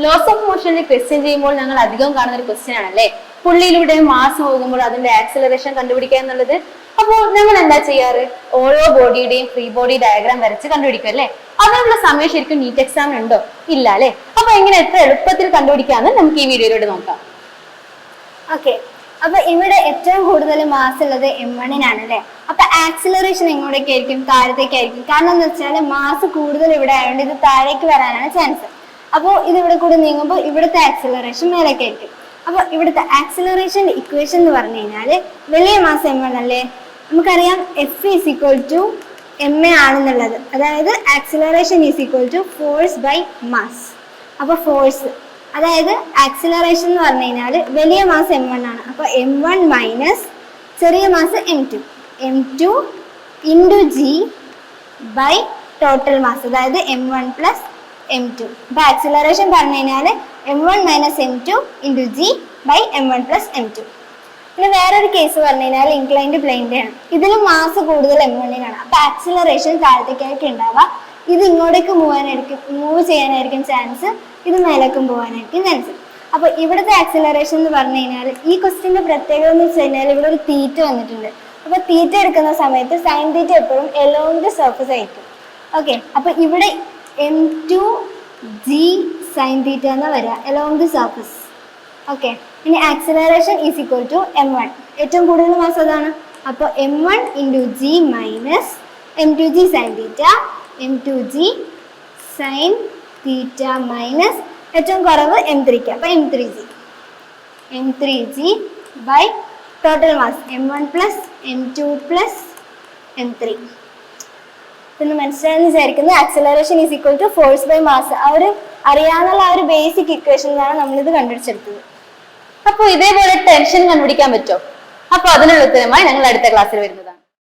Loss of മോഷനിൽ question ചെയ്യുമ്പോൾ ഞങ്ങൾ അധികം കാണുന്ന ഒരു ക്വസ്റ്റ്യൻ ആണല്ലേ, പുള്ളിയിലൂടെ മാസ് പോകുമ്പോൾ അതിന്റെ ആക്സിലറേഷൻ കണ്ടുപിടിക്കുക എന്നുള്ളത്. അപ്പോൾ ഞങ്ങൾ എന്താ ചെയ്യാറ്? ഓരോ ബോഡിയുടെയും ഫ്രീ ബോഡി ഡയഗ്രാം വരച്ച് കണ്ടുപിടിക്കും അല്ലേ. അതിനുള്ള സമയം ശരിക്കും നീറ്റ് എക്സാമിന് ഉണ്ടോ? ഇല്ല അല്ലെ. അപ്പൊ എങ്ങനെ എത്ര എളുപ്പത്തിൽ കണ്ടുപിടിക്കാന്ന് നമുക്ക് ഈ വീഡിയോയിലൂടെ നോക്കാം. ഓക്കെ, അപ്പൊ ഇവിടെ ഏറ്റവും കൂടുതൽ മാസ് ഉള്ളത് M1 അല്ലേ. അപ്പൊ ആക്സിലറേഷൻ എങ്ങോട്ടേക്ക് ആയിരിക്കും? താഴത്തേക്കായിരിക്കും. കാരണം എന്ന് വെച്ചാൽ മാസ് കൂടുതൽ ഇവിടെ ആയതുകൊണ്ട് ഇത് താഴേക്ക് വരാനാണ് ചാൻസ്. അപ്പോൾ ഇത് ഇവിടെ കൂടി നീങ്ങുമ്പോൾ ഇവിടുത്തെ ആക്സിലറേഷൻ മേലേക്കായിരിക്കും. അപ്പൊ ഇവിടുത്തെ ആക്സിലറേഷൻ ഇക്വേഷൻ എന്ന് പറഞ്ഞു കഴിഞ്ഞാല് വലിയ മാസ് M1 അല്ലേ. നമുക്കറിയാം F = ma ആണെന്നുള്ളത്. അതായത് ആക്സിലറേഷൻ = ഫോഴ്സ് ബൈ മാസ്. അപ്പൊ ഫോഴ്സ് അതായത് ആക്സിലറേഷൻ എന്ന് പറഞ്ഞു കഴിഞ്ഞാൽ വലിയ മാസ് M1 ആണ്. അപ്പൊ M1 മൈനസ് ചെറിയ mass M2 into G by total mass, അതായത് M1 പ്ലസ് M2. അപ്പൊ ആക്സിലറേഷൻ പറഞ്ഞു കഴിഞ്ഞാൽ M1 minus M2 into G by M1 plus M2. പിന്നെ വേറൊരു കേസ് പറഞ്ഞു കഴിഞ്ഞാൽ ഇൻക്ലൈൻഡ് പ്ലെയിൻ്റെ ആണ്. ഇതിൽ മാസ് കൂടുതൽ M1 ആണ്. അപ്പൊ ആക്സിലറേഷൻ താഴത്തേക്കായിരിക്കും ഉണ്ടാവുക. ഇത് ഇങ്ങോട്ടേക്ക് മൂവ് ചെയ്യാനായിരിക്കും ചാൻസ്, ഇത് മേലേക്കും പോകാനായിരിക്കും ചാൻസ്. അപ്പൊ ഇവിടുത്തെ ആക്സിലറേഷൻ എന്ന് പറഞ്ഞു കഴിഞ്ഞാൽ ഈ ക്വസ്റ്റിന്റെ പ്രത്യേകത എന്ന് വെച്ച് കഴിഞ്ഞാൽ ഇവിടെ ഒരു തീറ്റ വന്നിട്ടുണ്ട്. അപ്പൊ തീറ്റ എടുക്കുന്ന സമയത്ത് സൈൻ തീറ്റ എപ്പോഴും എലോങ് ദി സർഫസ് ആയിരിക്കും. ഓക്കെ, അപ്പൊ ഇവിടെ M2 G സൈൻ തീറ്റ എന്നാ വരിക, എലോങ് ദി സർഫസ്. ഓക്കെ, ഇനി ആക്സിലറേഷൻ = M1, ഏറ്റവും കൂടുതൽ മാസ് അതാണ്. അപ്പോൾ M1 ഇൻറ്റു G minus M2G sine theta, M2G sine theta minus ഏറ്റവും കുറവ് M3K, അപ്പോൾ M3G by total mass M1 plus M2 plus M3. പിന്നെ മനസ്സിലായെന്ന് വിചാരിക്കുന്നു. Acceleration = force by mass. അറിയാവുന്ന ആ ഒരു ബേസിക് ഇക്വേഷനിലാണ് നമ്മളിത് കണ്ടുപിടിച്ചെടുത്തത്. അപ്പൊ ഇതേപോലെ ടെൻഷൻ കണ്ടുപിടിക്കാൻ പറ്റുമോ? അപ്പൊ അതിനുള്ള ഉത്തരമായി ഞങ്ങൾ അടുത്ത ക്ലാസ്സിൽ വരുന്നതാണ്.